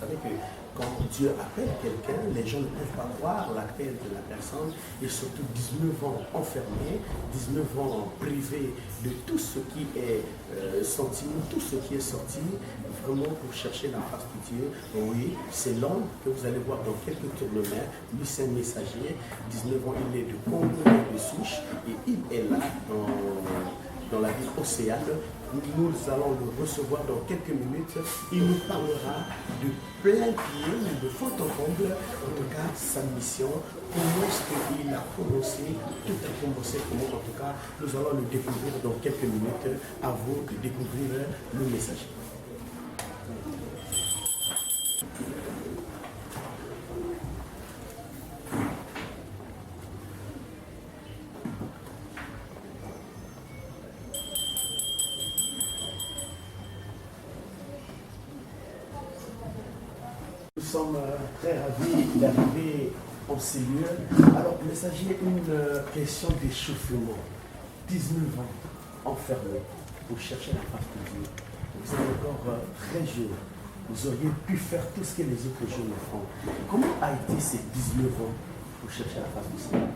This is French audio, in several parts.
savez que quand Dieu appelle quelqu'un, les gens ne peuvent pas croire l'appel de la personne et surtout 19 ans enfermés, 19 ans privés de tout ce qui est sentiment, tout ce qui est sorti, vraiment pour chercher la face de Dieu. Oui, c'est l'homme que vous allez voir dans quelques tournements. Lui, c'est un messager. 19 ans, il est de Congo de souche et il est là dans la ville Océane. Nous allons le recevoir dans quelques minutes. Il nous parlera de plein pied, de fond en comble, en tout cas sa mission, comment est-ce qu'il a commencé, tout a commencé, comment en tout cas nous allons le découvrir dans quelques minutes. À vous de découvrir le messager. Nous sommes très ravis d'arriver en ces lieux. Alors, messager, une question d'échauffement. 19 ans enfermé pour chercher la face de Dieu. Vous êtes encore très jeune. Vous auriez pu faire tout ce que les autres jeunes font. Comment a été ces 19 ans pour chercher la face du Seigneur?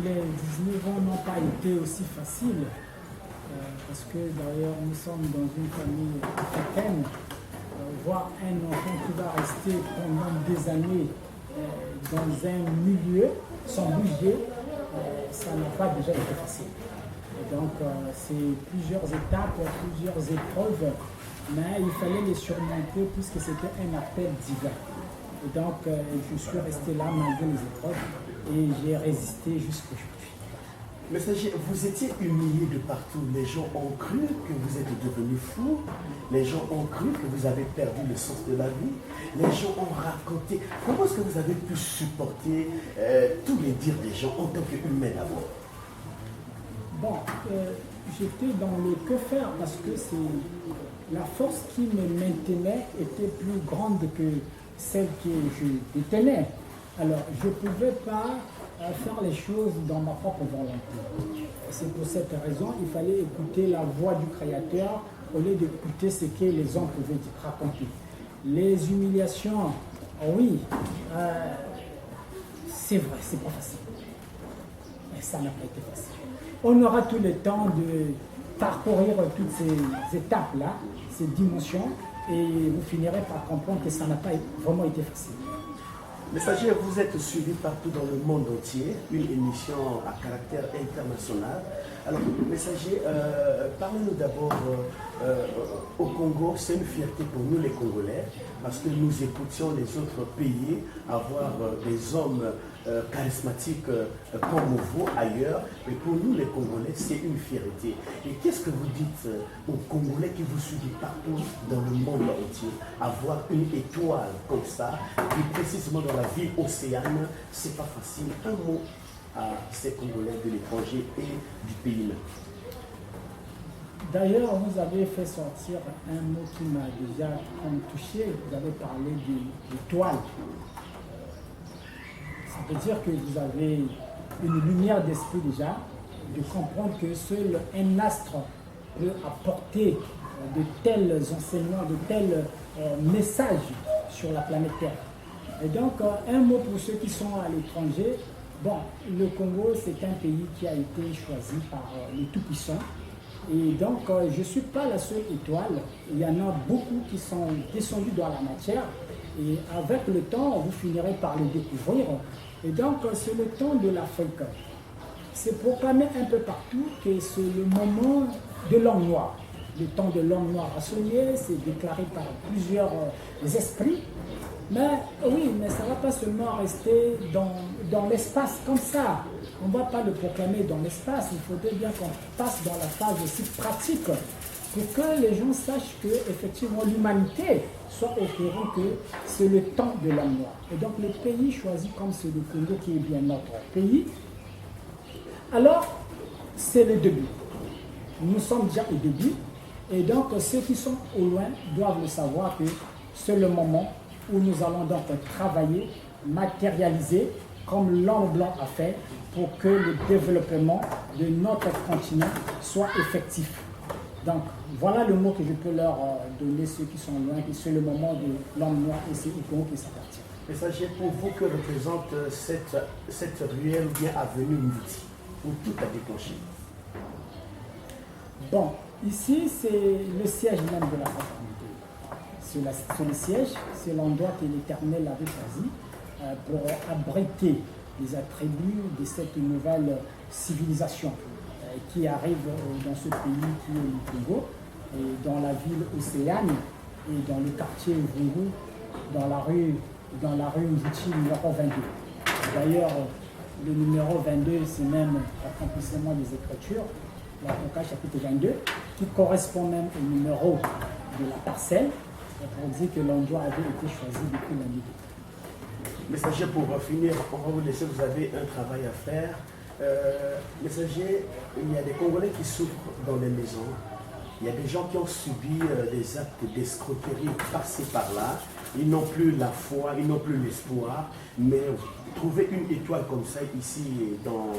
Les 19 ans n'ont pas été aussi faciles. Parce que d'ailleurs, nous sommes dans une famille africaine. Voir un enfant qui va rester pendant des années dans un milieu sans bouger, ça n'a pas déjà été facile. Et donc, c'est plusieurs étapes, plusieurs épreuves, mais il fallait les surmonter puisque c'était un appel divin. Et donc, je suis resté là malgré les épreuves et j'ai résisté jusqu'aujourd'hui. Messager, vous étiez humilié de partout. Les gens ont cru que vous êtes devenu fou. Les gens ont cru que vous avez perdu le sens de la vie. Les gens ont raconté. Comment est-ce que vous avez pu supporter tous les dires des gens en tant qu'humain d'abord? Bon, j'étais dans le que faire parce que c'est la force qui me maintenait était plus grande que celle que je détenais. Alors, je ne pouvais pas faire les choses dans ma propre volonté. C'est pour cette raison il fallait écouter la voix du Créateur au lieu d'écouter ce que les hommes pouvaient raconter. Les humiliations, oui, c'est vrai, c'est pas facile. Mais ça n'a pas été facile. On aura tout le temps de parcourir toutes ces étapes-là, ces dimensions, et vous finirez par comprendre que ça n'a pas vraiment été facile. Messager, vous êtes suivi partout dans le monde entier, une émission à caractère international. Alors, Messager, parlez-nous d'abord au Congo. C'est une fierté pour nous les Congolais, parce que nous écoutions les autres pays avoir des hommes charismatiques comme vous ailleurs. Mais pour nous les Congolais, c'est une fierté. Et qu'est-ce que vous dites aux Congolais qui vous suivent partout dans le monde entier? Avoir une étoile comme ça, plus précisément dans la ville Océane, c'est pas facile. Un mot à ces Congolais de l'étranger et du pays même. D'ailleurs, vous avez fait sortir un mot qui m'a déjà touché. Vous avez parlé d'étoile. Ça veut dire que vous avez une lumière d'esprit déjà, de comprendre que seul un astre peut apporter de tels enseignements, de tels messages sur la planète Terre. Et donc, un mot pour ceux qui sont à l'étranger. Bon, le Congo, c'est un pays qui a été choisi par les Tout-Puissants. Et donc, je ne suis pas la seule étoile. Il y en a beaucoup qui sont descendus dans la matière. Et avec le temps, vous finirez par les découvrir. Et donc, c'est le temps de l'Afrique. C'est proclamé un peu partout que c'est le moment de l'homme noir. Le temps de l'homme noir a sonné, c'est déclaré par plusieurs esprits. Mais oui, mais ça ne va pas seulement rester dans l'espace comme ça. On ne va pas le proclamer dans l'espace. Il faudrait bien qu'on passe dans la phase aussi pratique pour que les gens sachent que effectivement l'humanité soit au courant que c'est le temps de l'homme noir. Et donc le pays choisi comme c'est le Congo qui est bien notre pays, alors c'est le début. Nous sommes déjà au début. Et donc ceux qui sont au loin doivent le savoir que c'est le moment où nous allons donc travailler, matérialiser, comme l'homme blanc a fait, pour que le développement de notre continent soit effectif. Donc, voilà le mot que je peux leur donner, ceux qui sont loin, que c'est le moment de l'homme noir et c'est au Congo qui s'appartient. Messager, pour vous, que représente cette ruelle ou bien avenue Mouti, où tout a déclenché? Bon, ici, c'est le siège même de la fraternité. C'est le siège, c'est l'endroit que l'Éternel avait choisi pour abriter les attributs de cette nouvelle civilisation qui arrive dans ce pays qui est le Congo, et dans la ville Océane et dans le quartier Vungu, dans la rue Mouti numéro 22. D'ailleurs, le numéro 22, c'est même l'accomplissement des Écritures, la Conca chapitre 22, qui correspond même au numéro de la parcelle, pour dire que l'endroit avait été choisi depuis l'année 2000. Messager, pour finir, on va vous laisser, vous avez un travail à faire. Messager, il y a des Congolais qui souffrent dans les maisons. Il y a des gens qui ont subi des actes d'escroquerie par-ci par-là. Ils n'ont plus la foi, ils n'ont plus l'espoir. Mais trouver une étoile comme ça ici dans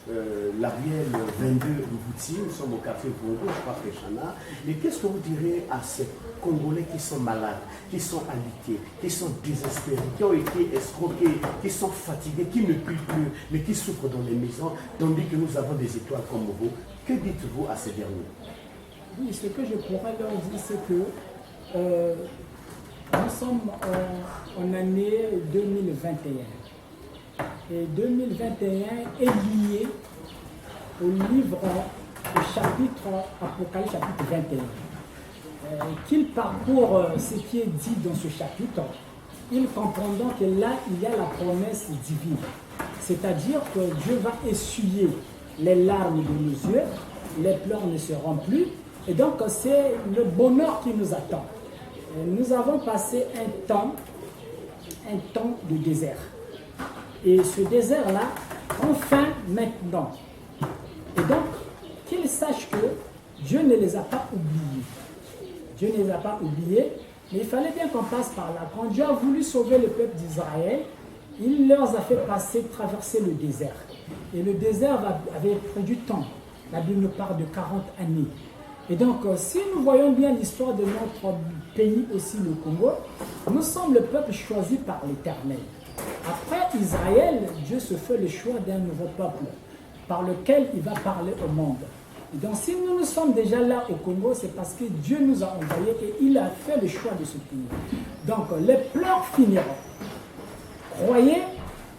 la ruelle 22 Mouti, nous sommes au quartier Bongo, je crois que Chana. Mais qu'est-ce que vous direz à ces Congolais qui sont malades, qui sont alités, qui sont désespérés, qui ont été escroqués, qui sont fatigués, qui ne prient plus, mais qui souffrent dans les maisons, tandis que nous avons des étoiles comme vous? Que dites-vous à ces derniers? Oui, ce que je pourrais leur dire, c'est que nous sommes en année 2021. Et 2021 est lié au livre, au chapitre Apocalypse, chapitre 21. Qu'il parcourt ce qui est dit dans ce chapitre, il comprendra que là, il y a la promesse divine. C'est-à-dire que Dieu va essuyer les larmes de nos yeux, les pleurs ne seront plus, et donc c'est le bonheur qui nous attend. Nous avons passé un temps de désert. Et ce désert-là, enfin maintenant. Et donc, qu'ils sachent que Dieu ne les a pas oubliés. Dieu ne les a pas oubliés, mais il fallait bien qu'on passe par là. Quand Dieu a voulu sauver le peuple d'Israël, il leur a fait traverser le désert. Et le désert avait pris du temps. La Bible nous parle de 40 années. Et donc, si nous voyons bien l'histoire de notre pays aussi, le Congo, nous sommes le peuple choisi par l'Éternel. Après Israël, Dieu se fait le choix d'un nouveau peuple par lequel il va parler au monde. Et donc, si nous sommes déjà là au Congo, c'est parce que Dieu nous a envoyés et il a fait le choix de ce pays. Donc, les pleurs finiront.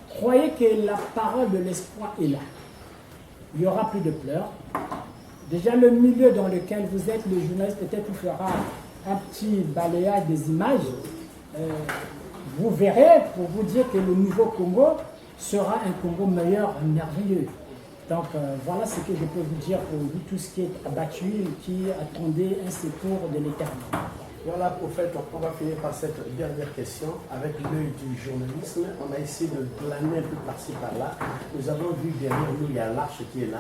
Croyez que la parole de l'espoir est là. Il n'y aura plus de pleurs. Déjà, le milieu dans lequel vous êtes, le journaliste peut-être vous fera un petit balayage des images. Vous verrez pour vous dire que le nouveau Congo sera un Congo meilleur, merveilleux. Donc voilà ce que je peux vous dire pour vous, tout ce qui est abattu, qui attendait un secours de l'Éternel. Voilà, prophète, on va finir par cette dernière question. Avec l'œil du journalisme, on a essayé de glaner un peu par-ci par-là. Nous avons vu derrière nous, il y a l'arche qui est là,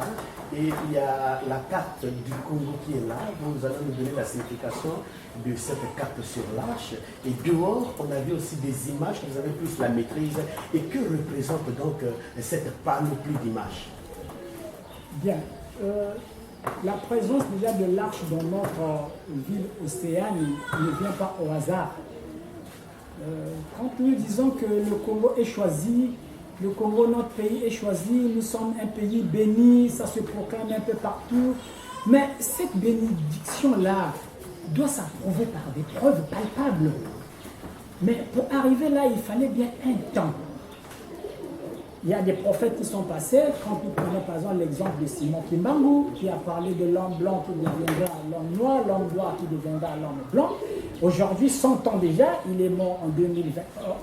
et il y a la carte du Congo qui est là. Vous allez nous donner la signification de cette carte sur l'arche. Et dehors, on a vu aussi des images, vous avez plus la maîtrise. Et que représente donc cette panoplie d'images? Bien. La présence déjà de l'arche dans notre ville océane ne vient pas au hasard. Quand nous disons que le Congo est choisi, le Congo, notre pays est choisi, nous sommes un pays béni, ça se proclame un peu partout. Mais cette bénédiction-là doit s'approuver par des preuves palpables. Mais pour arriver là, il fallait bien un temps. Il y a des prophètes qui sont passés, quand nous prenons par exemple l'exemple de Simon Kimbangu, qui a parlé de l'homme blanc qui deviendra l'homme noir, l'homme noir qui deviendra l'homme blanc. Aujourd'hui, 100 ans déjà, il est mort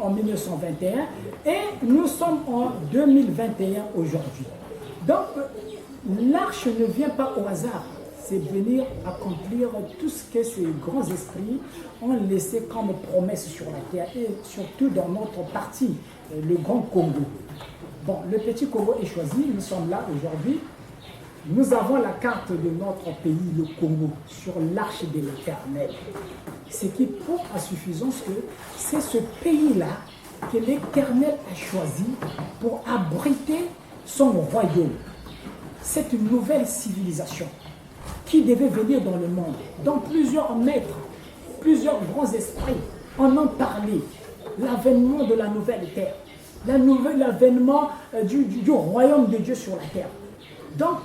en 1921, et nous sommes en 2021 aujourd'hui. Donc, l'arche ne vient pas au hasard, c'est venir accomplir tout ce que ces grands esprits ont laissé comme promesse sur la terre, et surtout dans notre partie, le Grand Congo. Bon, le petit Congo est choisi, nous sommes là aujourd'hui. Nous avons la carte de notre pays, le Congo, sur l'arche de l'Éternel. Ce qui prouve à suffisance que c'est ce pays-là que l'Éternel a choisi pour abriter son royaume. Cette nouvelle civilisation qui qui devait venir dans le monde. Donc plusieurs maîtres, plusieurs grands esprits en ont parlé. L'avènement de la nouvelle terre, l'avènement du royaume de Dieu sur la terre. Donc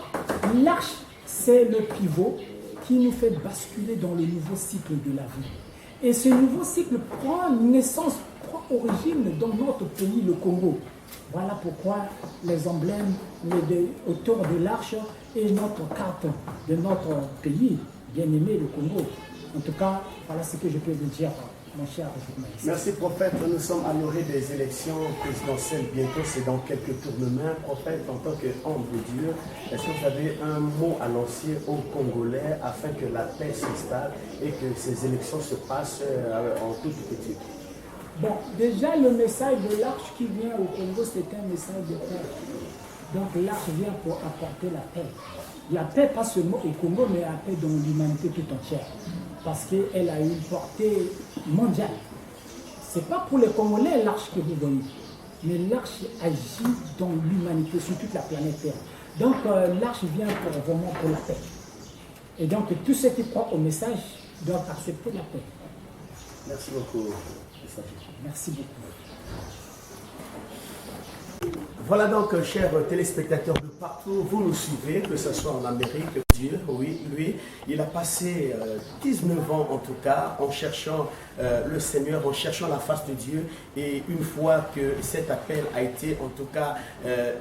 l'arche, c'est le pivot qui nous fait basculer dans le nouveau cycle de la vie. Et ce nouveau cycle prend naissance, prend origine dans notre pays, le Congo. Voilà pourquoi les emblèmes autour de l'arche et notre carte de notre pays, bien-aimé, le Congo. En tout cas, voilà ce que je peux vous dire, mon cher journaliste. Merci, prophète. Nous sommes à l'orée des élections présidentielles bientôt. C'est dans quelques tournements. Prophète, en tant qu'homme de Dieu, est-ce que vous avez un mot à lancer aux Congolais afin que la paix s'installe et que ces élections se passent en toute petite? Bon, déjà, le message de l'arche qui vient au Congo, c'est un message de paix. Donc, l'arche vient pour apporter la paix. La paix, pas seulement au Congo, mais la paix dans l'humanité tout entière. Parce qu'elle a une portée mondiale. Ce n'est pas pour les Congolais l'arche que vous voyez, mais l'arche agit dans l'humanité, sur toute la planète Terre. Donc, l'arche vient vraiment pour la paix. Et donc, tous ceux qui croient au message doivent accepter la paix. Merci beaucoup. Merci beaucoup. Voilà donc, chers téléspectateurs de partout, vous nous suivez, que ce soit en Amérique, Dieu, oui, lui, il a passé 19 ans en tout cas en cherchant le Seigneur, en cherchant la face de Dieu, et une fois que cet appel a été en tout cas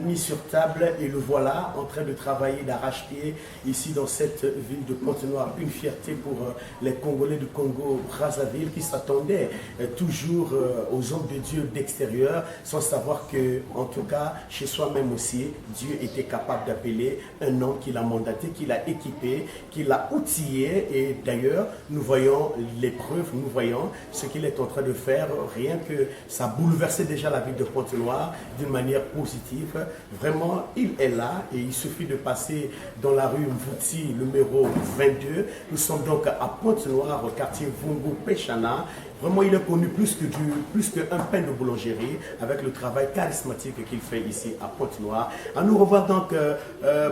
mis sur table, et le voilà en train de travailler d'arrache-pied ici dans cette ville de Pointe-Noire, une fierté pour les Congolais du Congo-Brazzaville qui s'attendaient toujours aux hommes de Dieu d'extérieur, sans savoir que en tout cas chez soi-même aussi, Dieu était capable d'appeler un homme qu'il a mandaté, qu'il a équipé, qu'il a outillé, et d'ailleurs nous voyons les preuves, nous voyons ce qu'il est en train de faire, rien que ça a bouleversé déjà la ville de Pointe-Noire d'une manière positive. Vraiment, il est là et il suffit de passer dans la rue Mvouti numéro 22. Nous sommes donc à Pointe-Noire, au quartier Vungu Pechana. Vraiment, il est connu plus qu'un pain de boulangerie avec le travail charismatique qu'il fait ici à Pointe-Noire. À nous revoir donc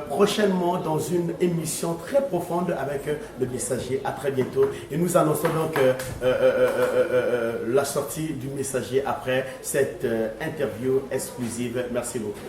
prochainement dans une émission très profonde avec le messager. À très bientôt. Et nous annonçons donc la sortie du messager après cette interview exclusive. Merci beaucoup.